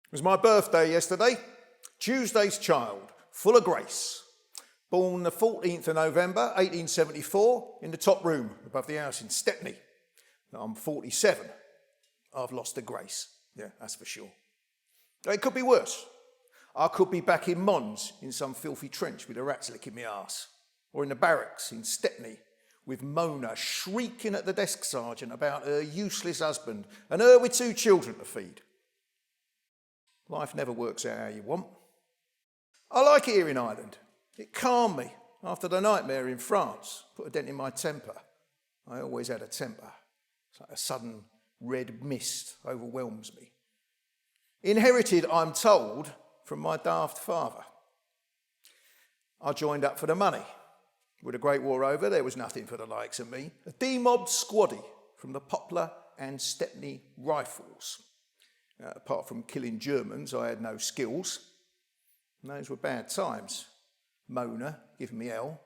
It was my birthday yesterday, Tuesday's child, full of grace. Born the 14th of November, 1874, in the top room above the house in Stepney. Now, I'm 47. I've lost the grace. Yeah, that's for sure. It could be worse. I could be back in Mons in some filthy trench with a rat's licking my arse. Or in the barracks in Stepney with Mona shrieking at the desk sergeant about her useless husband and her with 2 children to feed. Life never works out how you want. I like it here in Ireland. It calmed me after the nightmare in France, put a dent in my temper. I always had a temper. It's like a sudden red mist overwhelms me. Inherited, I'm told, from my daft father. I joined up for the money. With the Great War over, there was nothing for the likes of me. A demobbed squaddy from the Poplar and Stepney Rifles. Apart from killing Germans, I had no skills. And those were bad times. Mona giving me hell.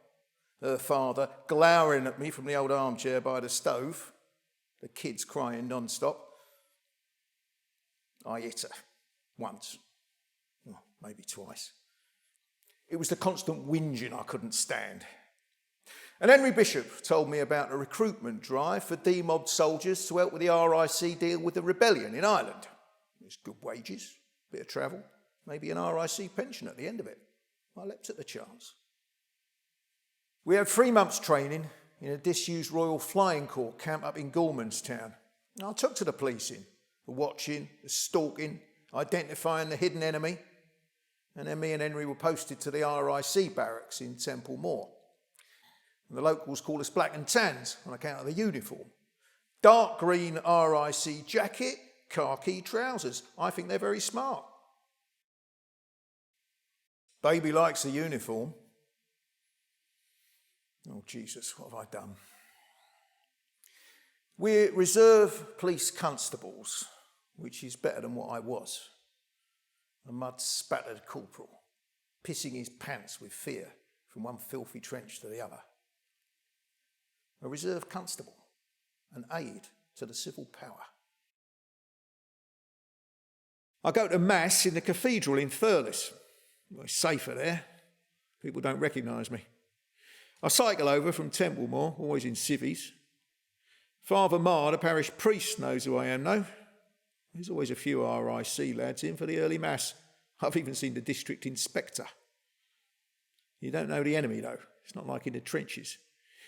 Her father glowering at me from the old armchair by the stove. The kids crying non-stop. I hit her. Once. Well, maybe twice. It was the constant whinging I couldn't stand. And Henry Bishop told me about a recruitment drive for demobbed soldiers to help with the RIC deal with the rebellion in Ireland. There's good wages, bit of travel, maybe an RIC pension at the end of it. I leapt at the chance. We had 3 months training in a disused Royal Flying Corps camp up in Gormanstown. I took to the policing, the watching, the stalking, identifying the hidden enemy. And then me and Henry were posted to the RIC barracks in Temple Moor. And the locals call us black and tans on account of the uniform. Dark green RIC jacket, khaki trousers. I think they're very smart. Baby likes the uniform. Oh, Jesus, what have I done? We're reserve police constables, which is better than what I was. A mud-spattered corporal, pissing his pants with fear from one filthy trench to the other. A reserve constable, an aid to the civil power. I go to Mass in the cathedral in Thurles. Well, it's safer there. People don't recognise me. I cycle over from Templemore, always in civvies. Father Maher, the parish priest, knows who I am now. There's always a few RIC lads in for the early Mass. I've even seen the district inspector. You don't know the enemy, though. It's not like in the trenches.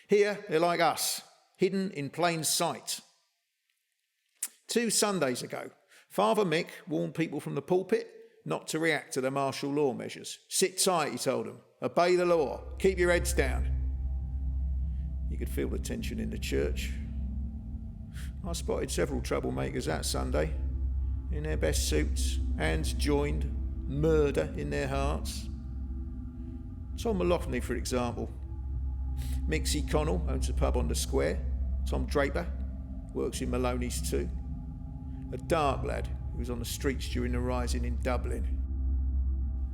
Here, they're like us, hidden in plain sight. 2 Sundays ago, Father Mick warned people from the pulpit not to react to the martial law measures. Sit tight, he told them. Obey the law. Keep your heads down. You could feel the tension in the church. I spotted several troublemakers that Sunday, in their best suits, hands joined, murder in their hearts. Tom Malothney, for example. Mixie Connell owns a pub on the square. Tom Dreaper works in Maloney's too. A dark lad who was on the streets during the rising in Dublin.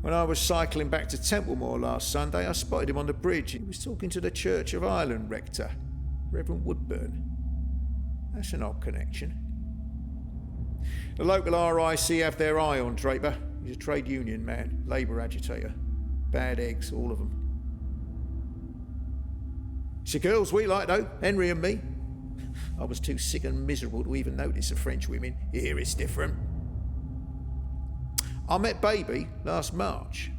When I was cycling back to Templemore last Sunday, I spotted him on the bridge. He was talking to the Church of Ireland rector, Reverend Woodburn. That's an odd connection. The local RIC have their eye on Draper. He's a trade union man, labour agitator. Bad eggs, all of them. It's the girls we like, though, Henry and me. I was too sick and miserable to even notice the French women. Here it's different. I met Baby last March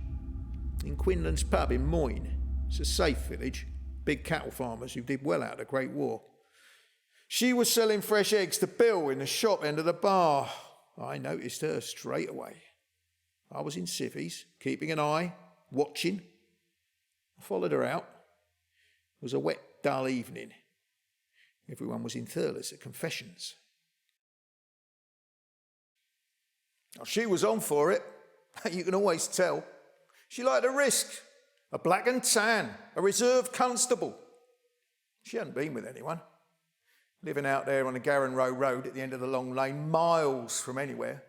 in Quinlan's pub in Moyne. It's a safe village, big cattle farmers who did well out of the Great War. She was selling fresh eggs to Bill in the shop end of the bar. I noticed her straight away. I was in civvies, keeping an eye, watching. I followed her out. It was a wet, dull evening. Everyone was in Thurles at confessions. Now, she was on for it. You can always tell. She liked a risk. A black and tan, a reserve constable. She hadn't been with anyone. Living out there on the Garran Row Road at the end of the long lane, miles from anywhere,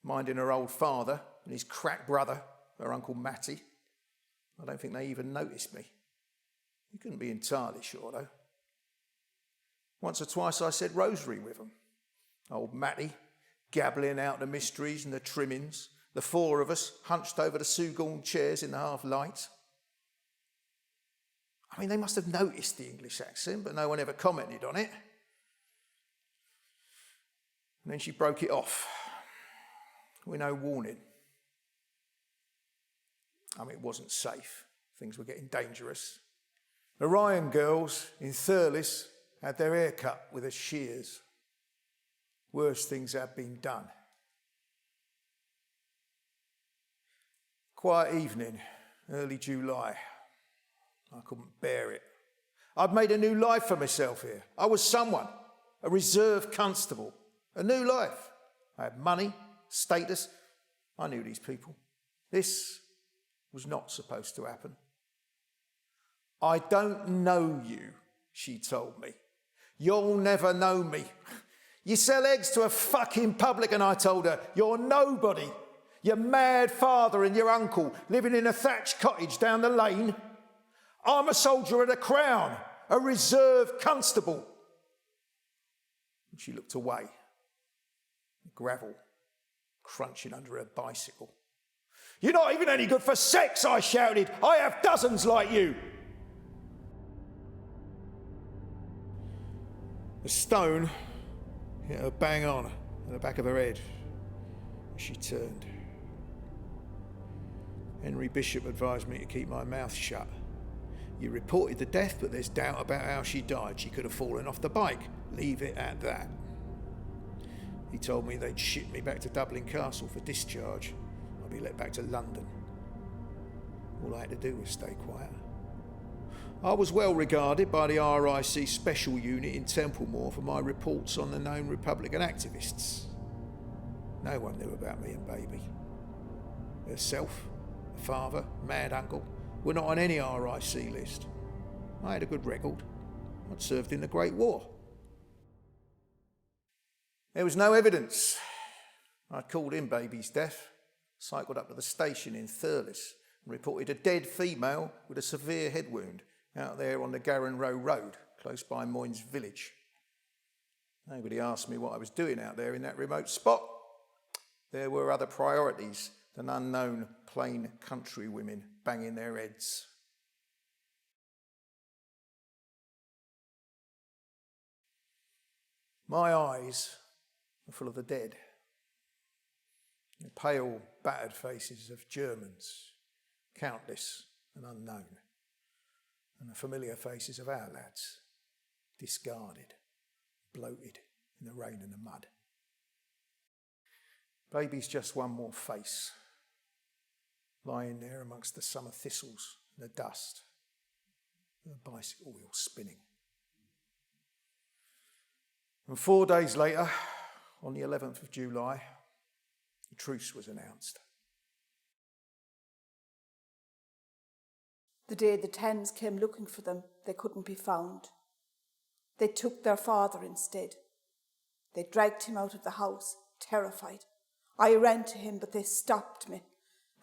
minding her old father and his crack brother, her Uncle Matty. I don't think they even noticed me. You couldn't be entirely sure, though. Once or twice I said rosary with them. Old Matty, gabbling out the mysteries and the trimmings, the four of us hunched over the Sugorn chairs in the half-light. I mean, they must have noticed the English accent, but no one ever commented on it. And then she broke it off with no warning. I mean, it wasn't safe. Things were getting dangerous. The Ryan girls in Thurles had their hair cut with a shears. Worse things had been done. Quiet evening, early July. I couldn't bear it. I'd made a new life for myself here. I was someone, a reserve constable, a new life. I had money, status. I knew these people. This was not supposed to happen. I don't know you, she told me. You'll never know me. You sell eggs to a fucking publican, I told her. You're nobody. Your mad father and your uncle living in a thatched cottage down the lane. I'm a soldier of the Crown, a reserve constable. And she looked away. Gravel crunching under her bicycle. You're not even any good for sex, I shouted. I have dozens like you. The stone hit her bang on at the back of her head as she turned. Henry Bishop advised me to keep my mouth shut. You reported the death, but there's doubt about how she died. She could have fallen off the bike. Leave it at that. He told me they'd ship me back to Dublin Castle for discharge. I'd be let back to London. All I had to do was stay quiet. I was well regarded by the RIC Special Unit in Templemore for my reports on the known Republican activists. No one knew about me and baby. Herself, her father, mad uncle, were not on any RIC list. I had a good record. I'd served in the Great War. There was no evidence. I'd called in baby's death, cycled up to the station in Thurles and reported a dead female with a severe head wound out there on the Garran Row Road, close by Moynes village. Nobody asked me what I was doing out there in that remote spot. There were other priorities than unknown plain country women banging their heads. My eyes were full of the dead. The pale, battered faces of Germans, countless and unknown, and the familiar faces of our lads, discarded, bloated in the rain and the mud. Baby's just one more face, lying there amongst the summer thistles and the dust, and the bicycle wheel spinning. And 4 days later, on the 11th of July, the truce was announced. The day the Tens came looking for them, they couldn't be found. They took their father instead. They dragged him out of the house, terrified. I ran to him, but they stopped me,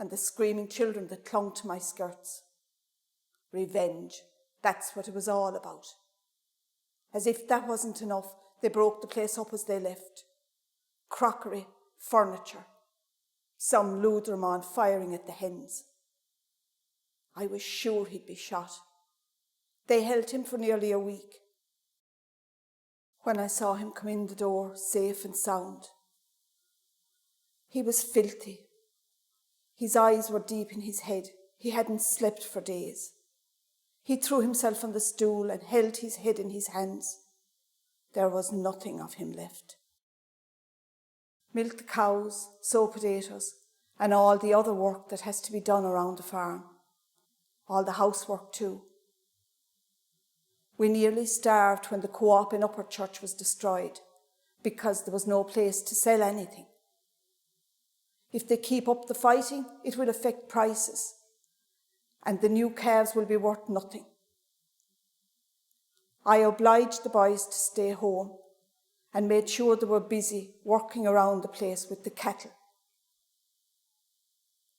and the screaming children that clung to my skirts. Revenge, that's what it was all about. As if that wasn't enough, they broke the place up as they left. Crockery, furniture, some Lutherman firing at the hens. I was sure he'd be shot. They held him for nearly a week. When I saw him come in the door, safe and sound, he was filthy. His eyes were deep in his head. He hadn't slept for days. He threw himself on the stool and held his head in his hands. There was nothing of him left. Milk the cows, sow potatoes, and all the other work that has to be done around the farm. All the housework too. We nearly starved when the co-op in Upper Church was destroyed because there was no place to sell anything. If they keep up the fighting, it will affect prices, and the new calves will be worth nothing. I obliged the boys to stay home and made sure they were busy working around the place with the cattle.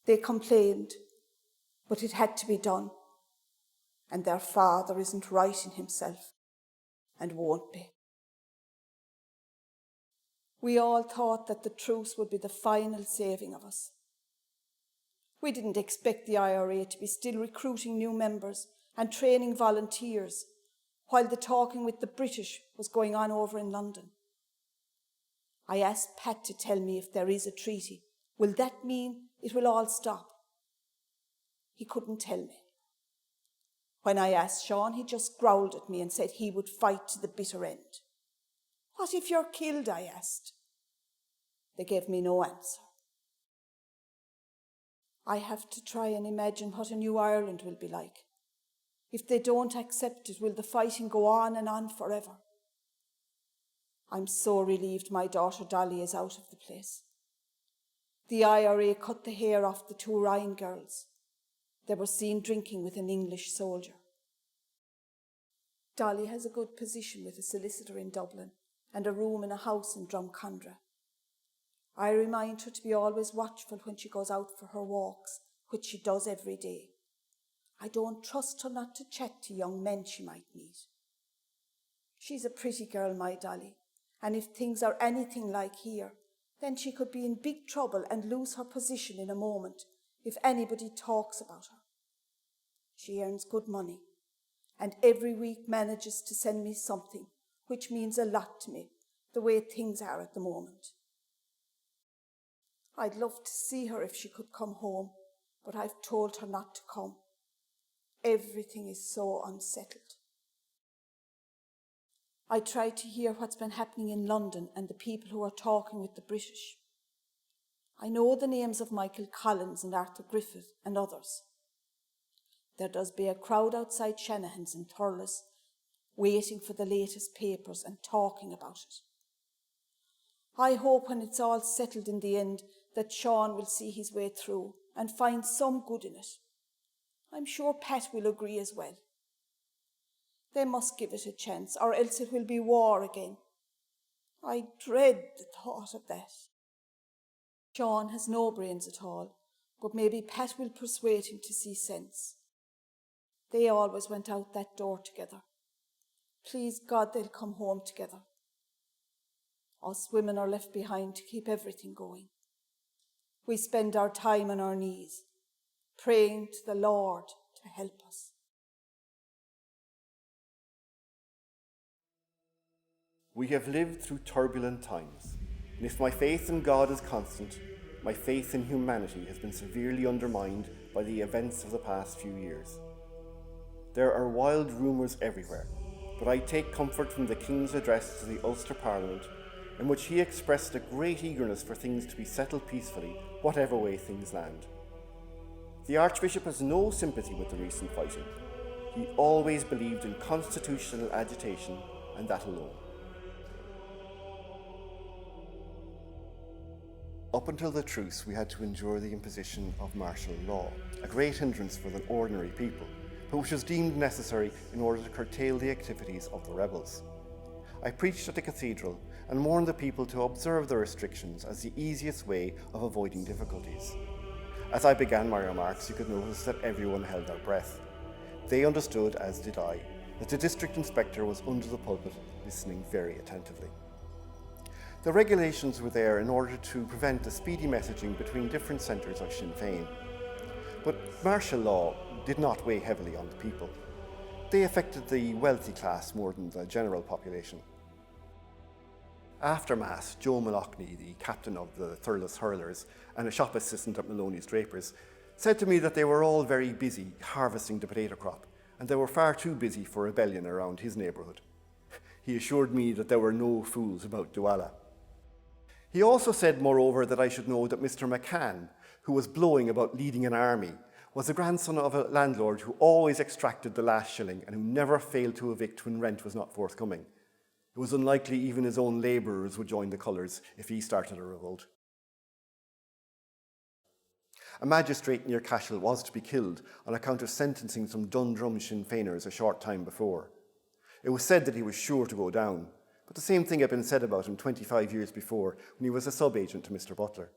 They complained, but it had to be done, and their father isn't right in himself and won't be. We all thought that the truce would be the final saving of us. We didn't expect the IRA to be still recruiting new members and training volunteers while the talking with the British was going on over in London. I asked Pat to tell me if there is a treaty. Will that mean it will all stop? He couldn't tell me. When I asked Sean, he just growled at me and said he would fight to the bitter end. What if you're killed? I asked. They gave me no answer. I have to try and imagine what a new Ireland will be like. If they don't accept it, will the fighting go on and on forever? I'm so relieved my daughter Dolly is out of the place. The IRA cut the hair off the two Ryan girls. They were seen drinking with an English soldier. Dolly has a good position with a solicitor in Dublin and a room in a house in Drumcondra. I remind her to be always watchful when she goes out for her walks, which she does every day. I don't trust her not to chat to young men she might meet. She's a pretty girl, my Dolly, and if things are anything like here, then she could be in big trouble and lose her position in a moment if anybody talks about her. She earns good money, and every week manages to send me something, which means a lot to me, the way things are at the moment. I'd love to see her if she could come home, but I've told her not to come. Everything is so unsettled. I try to hear what's been happening in London and the people who are talking with the British. I know the names of Michael Collins and Arthur Griffith and others. There does be a crowd outside Shanahan's in Thurles, waiting for the latest papers and talking about it. I hope when it's all settled in the end that Sean will see his way through and find some good in it. I'm sure Pat will agree as well. They must give it a chance, or else it will be war again. I dread the thought of that. Sean has no brains at all, but maybe Pat will persuade him to see sense. They always went out that door together. Please God they'll come home together. Us women are left behind to keep everything going. We spend our time on our knees, praying to the Lord to help us. We have lived through turbulent times, and if my faith in God is constant, my faith in humanity has been severely undermined by the events of the past few years. There are wild rumours everywhere, but I take comfort from the King's address to the Ulster Parliament, in which he expressed a great eagerness for things to be settled peacefully, whatever way things land. The Archbishop has no sympathy with the recent fighting. He always believed in constitutional agitation, and that alone. Up until the truce, we had to endure the imposition of martial law, a great hindrance for the ordinary people, but which was deemed necessary in order to curtail the activities of the rebels. I preached at the cathedral and warned the people to observe the restrictions as the easiest way of avoiding difficulties. As I began my remarks, you could notice that everyone held their breath. They understood, as did I, that the district inspector was under the pulpit, listening very attentively. The regulations were there in order to prevent the speedy messaging between different centres of Sinn Féin. But martial law did not weigh heavily on the people. They affected the wealthy class more than the general population. After Mass, Joe Malachny, the captain of the Thurles Hurlers and a shop assistant at Maloney's Drapers, said to me that they were all very busy harvesting the potato crop, and they were far too busy for rebellion around his neighbourhood. He assured me that there were no fools about Douala. He also said, moreover, that I should know that Mr. McCann, who was blowing about leading an army, was the grandson of a landlord who always extracted the last shilling and who never failed to evict when rent was not forthcoming. It was unlikely even his own labourers would join the colours if he started a revolt. A magistrate near Cashel was to be killed on account of sentencing some Dundrum Sinn Féiners a short time before. It was said that he was sure to go down, but the same thing had been said about him 25 years before when he was a sub-agent to Mr. Butler.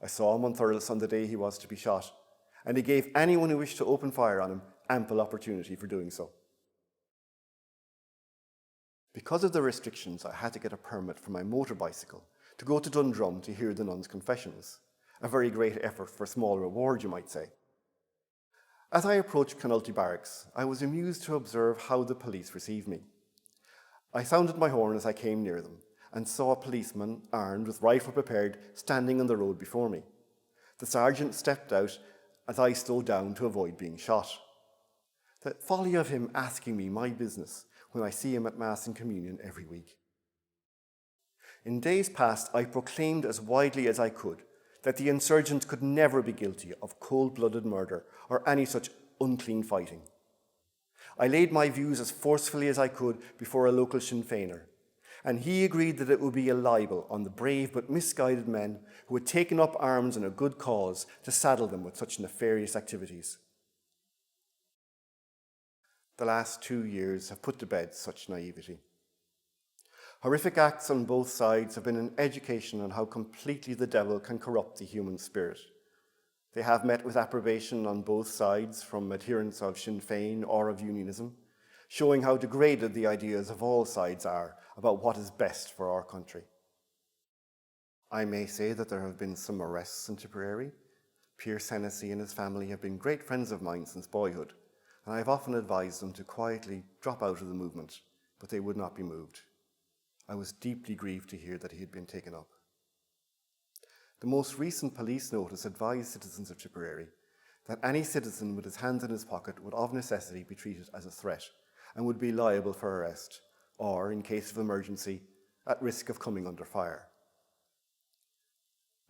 I saw him on Thurles on the day he was to be shot, and he gave anyone who wished to open fire on him ample opportunity for doing so. Because of the restrictions, I had to get a permit for my motor bicycle to go to Dundrum to hear the nuns' confessions. A very great effort for a small reward, you might say. As I approached Clonulty Barracks, I was amused to observe how the police received me. I sounded my horn as I came near them, and saw a policeman, armed with rifle prepared, standing on the road before me. The sergeant stepped out as I slowed down to avoid being shot. The folly of him asking me my business when I see him at Mass and Communion every week. In days past, I proclaimed as widely as I could that the insurgents could never be guilty of cold-blooded murder or any such unclean fighting. I laid my views as forcefully as I could before a local Sinn Féiner, and he agreed that it would be a libel on the brave but misguided men who had taken up arms in a good cause to saddle them with such nefarious activities. The last 2 years have put to bed such naivety. Horrific acts on both sides have been an education on how completely the devil can corrupt the human spirit. They have met with approbation on both sides from adherents of Sinn Féin or of unionism, showing how degraded the ideas of all sides are about what is best for our country. I may say that there have been some arrests in Tipperary. Pierce Hennessy and his family have been great friends of mine since boyhood, and I have often advised them to quietly drop out of the movement, but they would not be moved. I was deeply grieved to hear that he had been taken up. The most recent police notice advised citizens of Tipperary that any citizen with his hands in his pocket would of necessity be treated as a threat and would be liable for arrest, or, in case of emergency, at risk of coming under fire.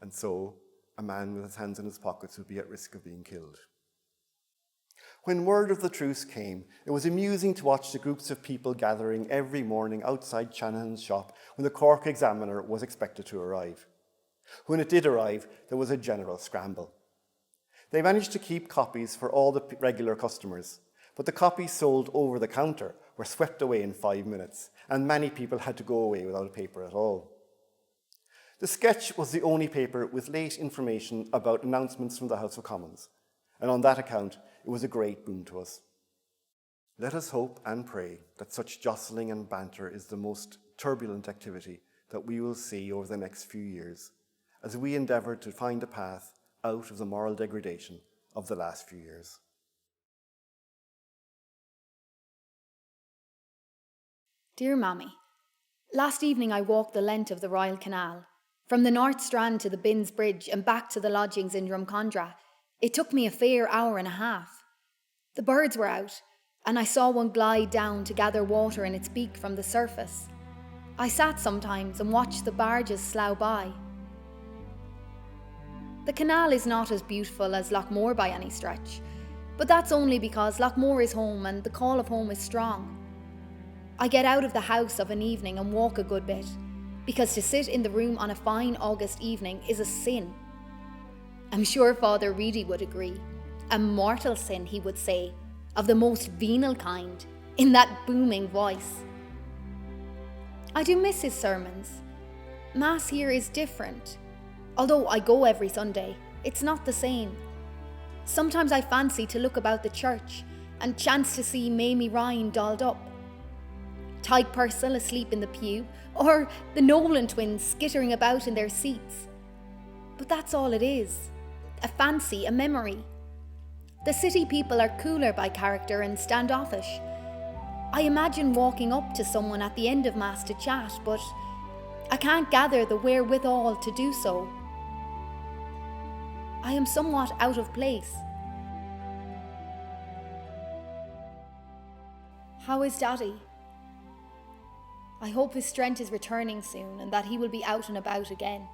And so, a man with his hands in his pockets would be at risk of being killed. When word of the truce came, it was amusing to watch the groups of people gathering every morning outside Shanahan's shop when the Cork Examiner was expected to arrive. When it did arrive, there was a general scramble. They managed to keep copies for all the regular customers, but the copies sold over the counter were swept away in 5 minutes, and many people had to go away without a paper at all. The Sketch was the only paper with late information about announcements from the House of Commons, and on that account, it was a great boon to us. Let us hope and pray that such jostling and banter is the most turbulent activity that we will see over the next few years, as we endeavour to find a path out of the moral degradation of the last few years. Dear Mammy, last evening I walked the length of the Royal Canal, from the North Strand to the Binns Bridge and back to the lodgings in Drumcondra. It took me a fair hour and a half. The birds were out, and I saw one glide down to gather water in its beak from the surface. I sat sometimes and watched the barges slough by. The canal is not as beautiful as Lochmore by any stretch, but that's only because Lochmore is home and the call of home is strong. I get out of the house of an evening and walk a good bit, because to sit in the room on a fine August evening is a sin. I'm sure Father Reedy would agree. A mortal sin, he would say, of the most venal kind, in that booming voice. I do miss his sermons. Mass here is different. Although I go every Sunday, it's not the same. Sometimes I fancy to look about the church and chance to see Mamie Ryan dolled up, Tyke Purcell asleep in the pew, or the Nolan twins skittering about in their seats. But that's all it is. A fancy, a memory. The city people are cooler by character and standoffish. I imagine walking up to someone at the end of Mass to chat, but I can't gather the wherewithal to do so. I am somewhat out of place. How is Daddy? I hope his strength is returning soon and that he will be out and about again.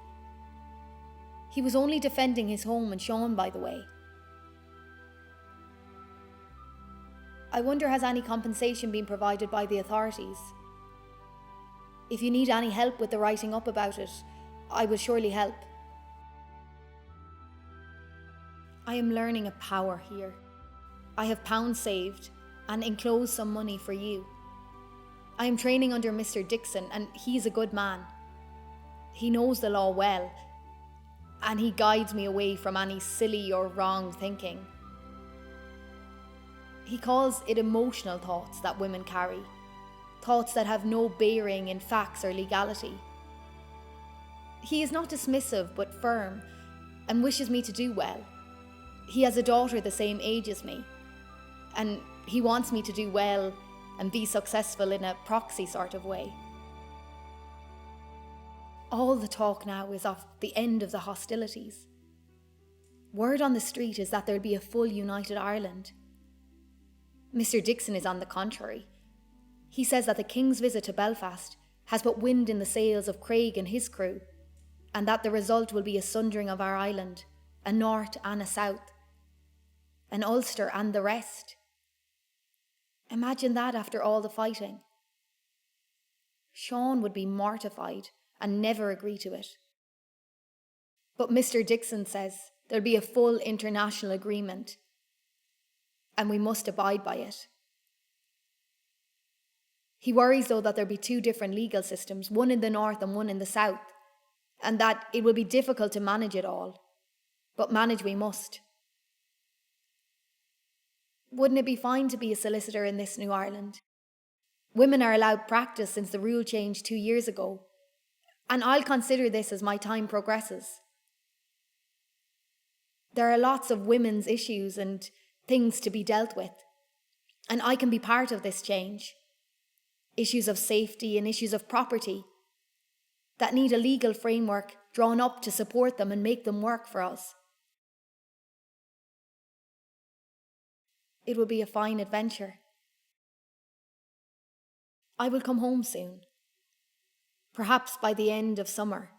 He was only defending his home and Sean, by the way. I wonder, has any compensation been provided by the authorities? If you need any help with the writing up about it, I will surely help. I am learning a power here. I have pounds saved and enclosed some money for you. I am training under Mr. Dixon, and he's a good man. He knows the law well, and he guides me away from any silly or wrong thinking. He calls it emotional thoughts that women carry, thoughts that have no bearing in facts or legality. He is not dismissive but firm, and wishes me to do well. He has a daughter the same age as me, and he wants me to do well and be successful in a proxy sort of way. All the talk now is of the end of the hostilities. Word on the street is that there'll be a full united Ireland. Mr. Dixon is on the contrary. He says that the King's visit to Belfast has put wind in the sails of Craig and his crew, and that the result will be a sundering of our island, a north and a south, an Ulster and the rest. Imagine that after all the fighting. Sean would be mortified and never agree to it. But Mr. Dixon says there'll be a full international agreement, and we must abide by it. He worries, though, that there'll be two different legal systems, one in the north and one in the south, and that it will be difficult to manage it all. But manage we must. Wouldn't it be fine to be a solicitor in this new Ireland? Women are allowed practice since the rule changed 2 years ago, and I'll consider this as my time progresses. There are lots of women's issues and things to be dealt with, and I can be part of this change. Issues of safety and issues of property that need a legal framework drawn up to support them and make them work for us. It will be a fine adventure. I will come home soon. Perhaps by the end of summer,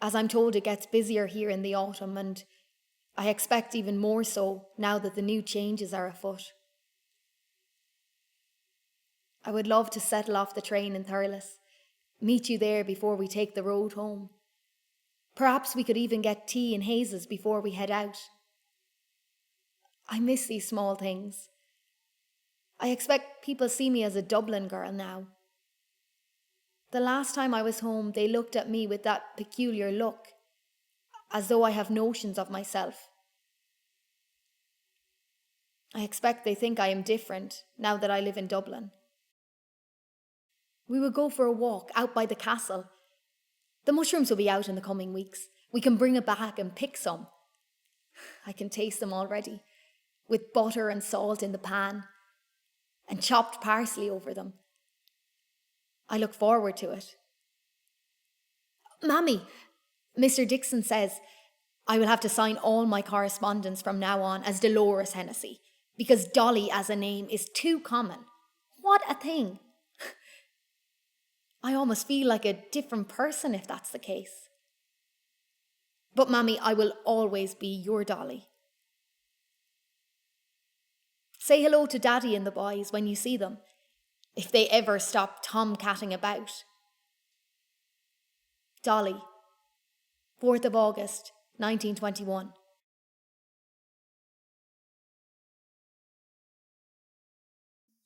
as I'm told it gets busier here in the autumn, and I expect even more so now that the new changes are afoot. I would love to settle off the train in Thurles, meet you there before we take the road home. Perhaps we could even get tea and hazes before we head out. I miss these small things. I expect people see me as a Dublin girl now. The last time I was home, they looked at me with that peculiar look, as though I have notions of myself. I expect they think I am different now that I live in Dublin. We will go for a walk out by the castle. The mushrooms will be out in the coming weeks. We can bring it back and pick some. I can taste them already, with butter and salt in the pan, and chopped parsley over them. I look forward to it. Mammy, Mr. Dixon says I will have to sign all my correspondence from now on as Dolores Hennessy, because Dolly as a name is too common. What a thing! I almost feel like a different person if that's the case. But Mammy, I will always be your Dolly. Say hello to Daddy and the boys when you see them, if they ever stop tom-catting about. Dolly, 4th of August, 1921.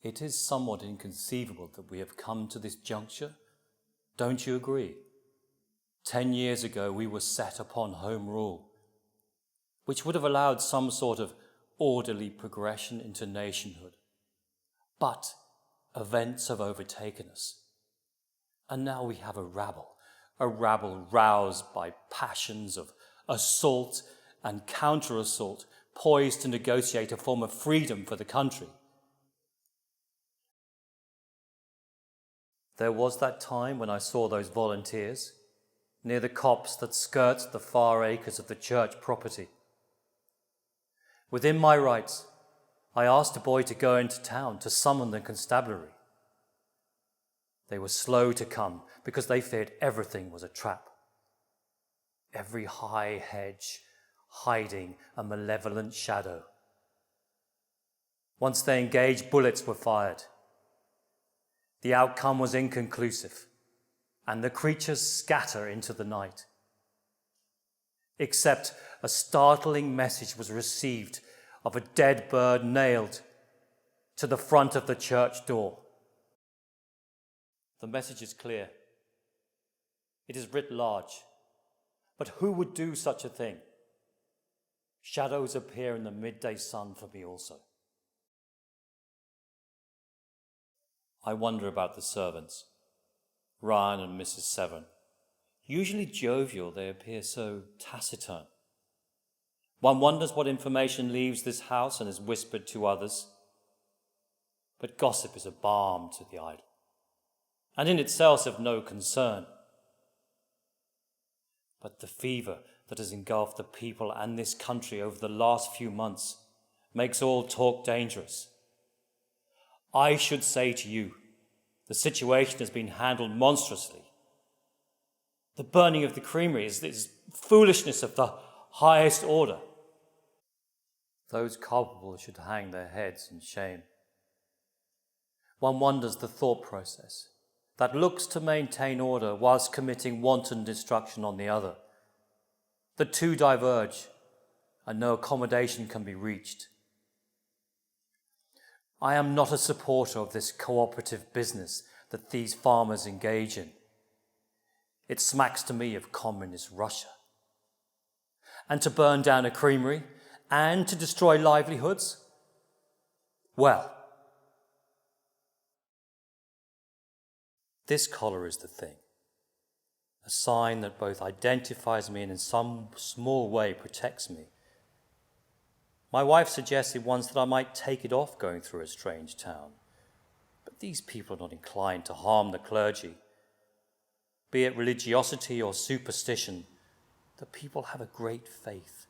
It is somewhat inconceivable that we have come to this juncture. Don't you agree? 10 years ago we were set upon Home Rule, which would have allowed some sort of orderly progression into nationhood. But events have overtaken us, and now we have a rabble roused by passions of assault and counter-assault, poised to negotiate a form of freedom for the country. There was that time when I saw those volunteers near the copse that skirts the far acres of the church property. Within my rights, I asked a boy to go into town to summon the constabulary. They were slow to come because they feared everything was a trap. Every high hedge hiding a malevolent shadow. Once they engaged, bullets were fired. The outcome was inconclusive, and the creatures scatter into the night. Except a startling message was received of a dead bird nailed to the front of the church door. The message is clear. It is writ large. But who would do such a thing? Shadows appear in the midday sun for me also. I wonder about the servants, Ryan and Mrs. Severn. Usually jovial, they appear so taciturn. One wonders what information leaves this house and is whispered to others. But gossip is a balm to the idle, and in itself of no concern. But the fever that has engulfed the people and this country over the last few months makes all talk dangerous. I should say to you, the situation has been handled monstrously. The burning of the creamery is foolishness of the highest order. Those culpable should hang their heads in shame. One wonders the thought process that looks to maintain order whilst committing wanton destruction on the other. The two diverge, and no accommodation can be reached. I am not a supporter of this cooperative business that these farmers engage in. It smacks to me of communist Russia. And to burn down a creamery and to destroy livelihoods? Well, this collar is the thing. A sign that both identifies me and in some small way protects me. My wife suggested once that I might take it off going through a strange town. But these people are not inclined to harm the clergy. Be it religiosity or superstition, the people have a great faith.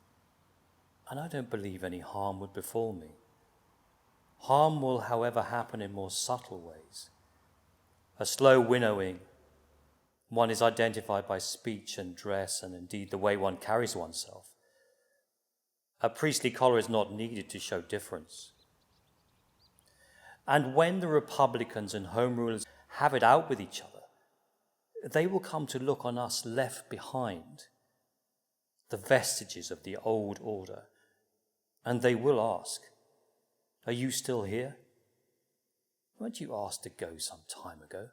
And I don't believe any harm would befall me. Harm will, however, happen in more subtle ways. A slow winnowing. One is identified by speech and dress and indeed the way one carries oneself. A priestly collar is not needed to show difference. And when the Republicans and Home Rulers have it out with each other, they will come to look on us left behind, the vestiges of the old order, and they will ask, "Are you still here? Weren't you asked to go some time ago?"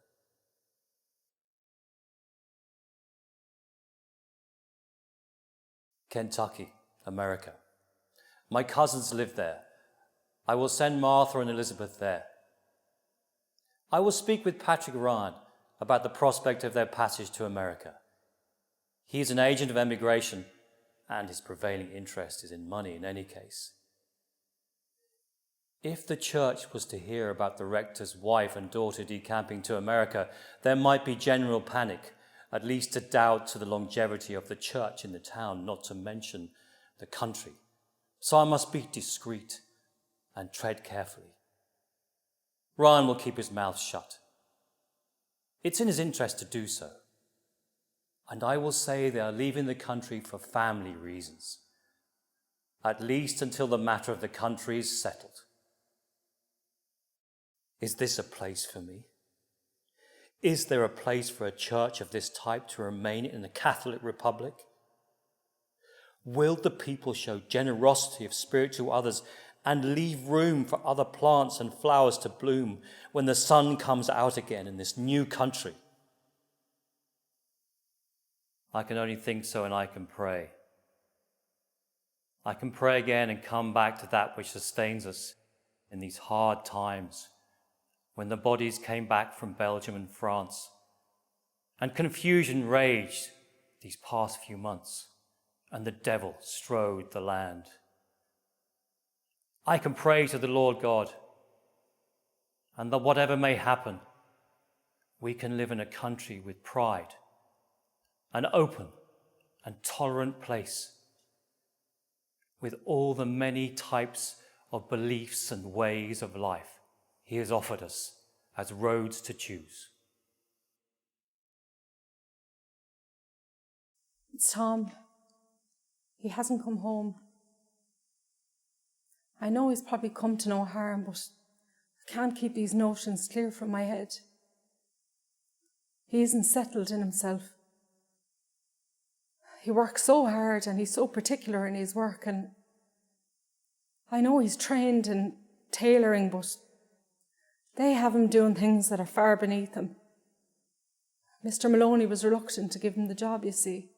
Kentucky, America. My cousins live there. I will send Martha and Elizabeth there. I will speak with Patrick Ryan about the prospect of their passage to America. He is an agent of emigration, and his prevailing interest is in money in any case. If the church was to hear about the rector's wife and daughter decamping to America, there might be general panic, at least a doubt to the longevity of the church in the town, not to mention the country. So I must be discreet and tread carefully. Ryan will keep his mouth shut. It's in his interest to do so. And I will say they are leaving the country for family reasons, at least until the matter of the country is settled. Is this a place for me? Is there a place for a church of this type to remain in a Catholic republic? Will the people show generosity of spirit to others and leave room for other plants and flowers to bloom when the sun comes out again in this new country? I can only think so, and I can pray. I can pray again and come back to that which sustains us in these hard times, when the bodies came back from Belgium and France, and confusion raged these past few months, and the devil strode the land. I can pray to the Lord God, and that whatever may happen, we can live in a country with pride, an open and tolerant place, with all the many types of beliefs and ways of life He has offered us as roads to choose. It's Tom. He hasn't come home. I know he's probably come to no harm, but I can't keep these notions clear from my head. He isn't settled in himself. He works so hard and he's so particular in his work, and I know he's trained in tailoring, but they have him doing things that are far beneath him. Mr. Maloney was reluctant to give him the job, you see.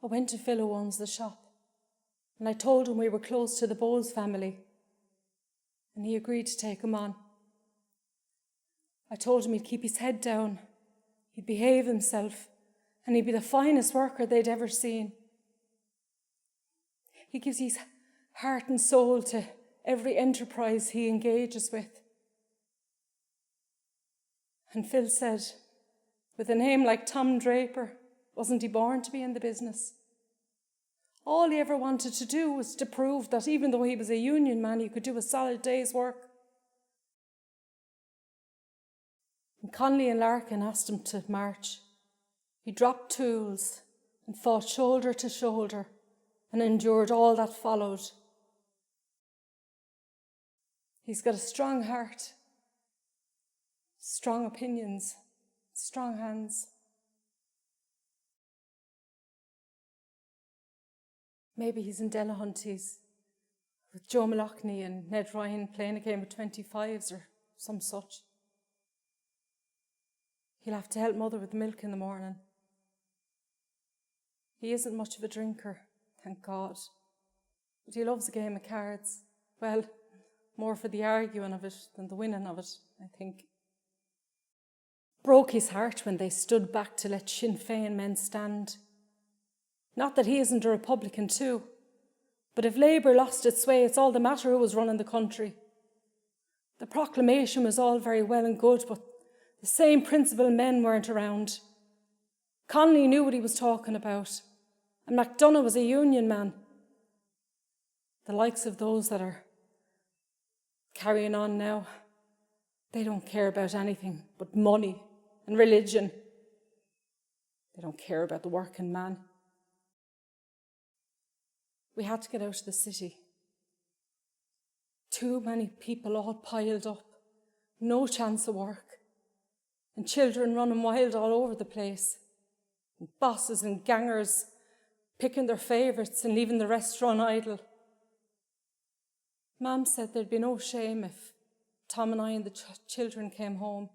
I went to Phil, who owns the shop, and I told him we were close to the Bowles family, and he agreed to take him on. I told him he'd keep his head down He'd behave himself, and he'd be the finest worker they'd ever seen. He gives his heart and soul to every enterprise he engages with. And Phil said, with a name like Tom Draper, wasn't he born to be in the business? All he ever wanted to do was to prove that even though he was a union man, he could do a solid day's work. When Connolly and Larkin asked him to march, he dropped tools and fought shoulder to shoulder and endured all that followed. He's got a strong heart, strong opinions, strong hands. Maybe he's in Delahunty's with Joe Malachny and Ned Ryan playing a game of 25s or some such. He'll have to help Mother with the milk in the morning. He isn't much of a drinker, thank God. But he loves a game of cards. Well, more for the arguing of it than the winning of it, I think. Broke his heart when they stood back to let Sinn Féin men stand. Not that he isn't a Republican too, but if Labour lost its way, it's all the matter who was running the country. The proclamation was all very well and good, but the same principled men weren't around. Connolly knew what he was talking about, and MacDonagh was a union man. The likes of those that are carrying on now, they don't care about anything but money and religion. They don't care about the working man. We had to get out of the city. Too many people all piled up, no chance of work, and children running wild all over the place, and bosses and gangers picking their favourites and leaving the rest run idle. Mam said there'd be no shame if Tom and I and the children came home.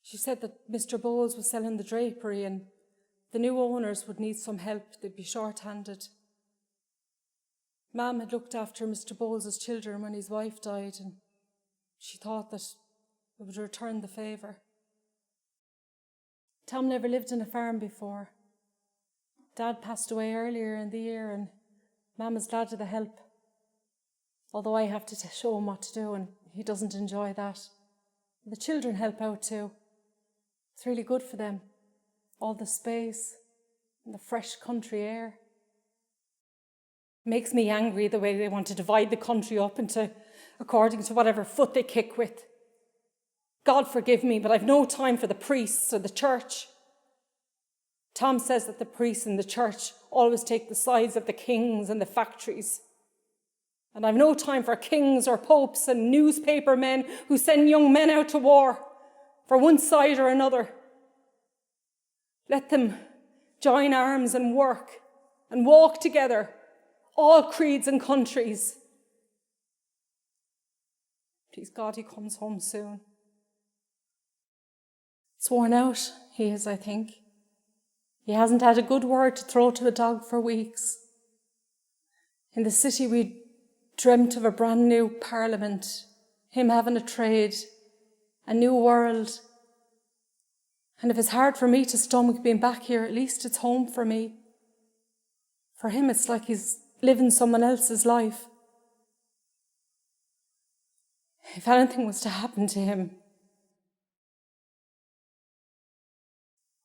She said that Mr. Bowles was selling the drapery and the new owners would need some help. They'd be short-handed. Mam had looked after Mr. Bowles' children when his wife died, and she thought that it would return the favour. Tom never lived in a farm before. Dad passed away earlier in the year, and Mam is glad of the help. Although I have to show him what to do, and he doesn't enjoy that. The children help out too. It's really good for them. All the space and the fresh country air. Makes me angry the way they want to divide the country up into according to whatever foot they kick with. God forgive me, but I've no time for the priests or the church. Tom says that the priests in the church always take the sides of the kings and the factories. And I've no time for kings or popes and newspaper men who send young men out to war for one side or another. Let them join arms and work and walk together, all creeds and countries. Please God, he comes home soon. It's worn out, he is, I think. He hasn't had a good word to throw to a dog for weeks. In the city we dreamt of a brand new parliament, him having a trade, a new world. And if it's hard for me to stomach being back here, at least it's home for me. For him, it's like he's living someone else's life. If anything was to happen to him,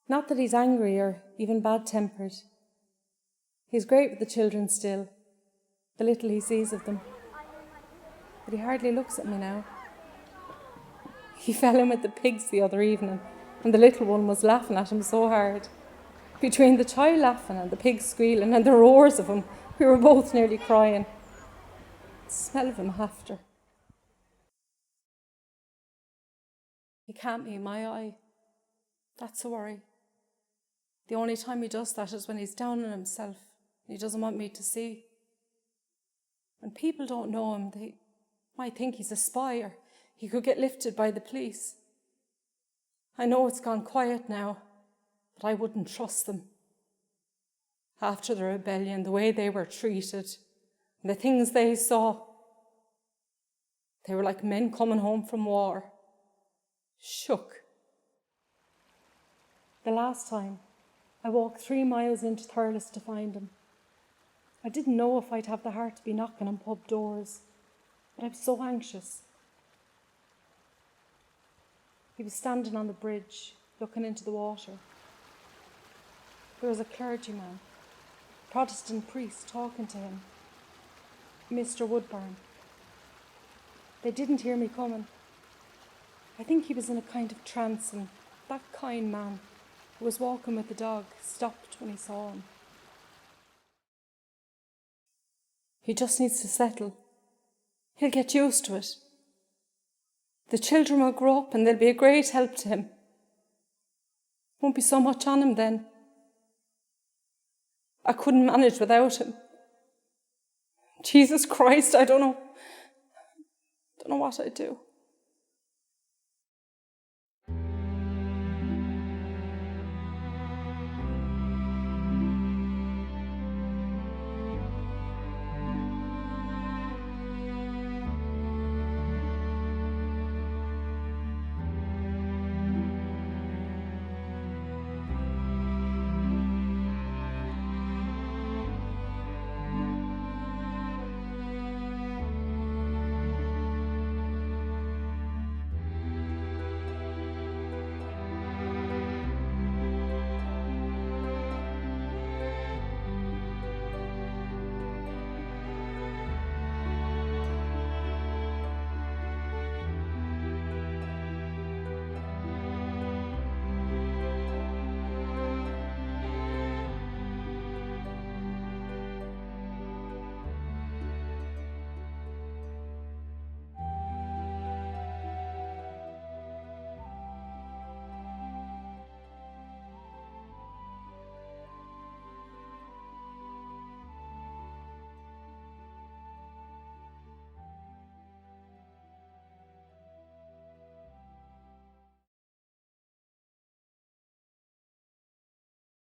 not that he's angry or even bad-tempered. He's great with the children still, the little he sees of them. But he hardly looks at me now. He fell in with the pigs the other evening, and the little one was laughing at him so hard. Between the child laughing and the pigs squealing and the roars of him, we were both nearly crying. The smell of him after. He can't be in my eye. That's a worry. The only time he does that is when he's down on himself and he doesn't want me to see. When people don't know him, they might think he's a spy or he could get lifted by the police. I know it's gone quiet now, but I wouldn't trust them. After the rebellion, the way they were treated, and the things they saw, they were like men coming home from war. Shook. The last time, I walked 3 miles into Thurles to find him. I didn't know if I'd have the heart to be knocking on pub doors, but I was so anxious. He was standing on the bridge, looking into the water. There was a clergyman, Protestant priest, talking to him, Mr. Woodburn. They didn't hear me coming. I think he was in a kind of trance, and that kind man who was walking with the dog stopped when he saw him. He just needs to settle. He'll get used to it. The children will grow up and they'll be a great help to him. Won't be so much on him then. I couldn't manage without him. Jesus Christ, I don't know what I'd do.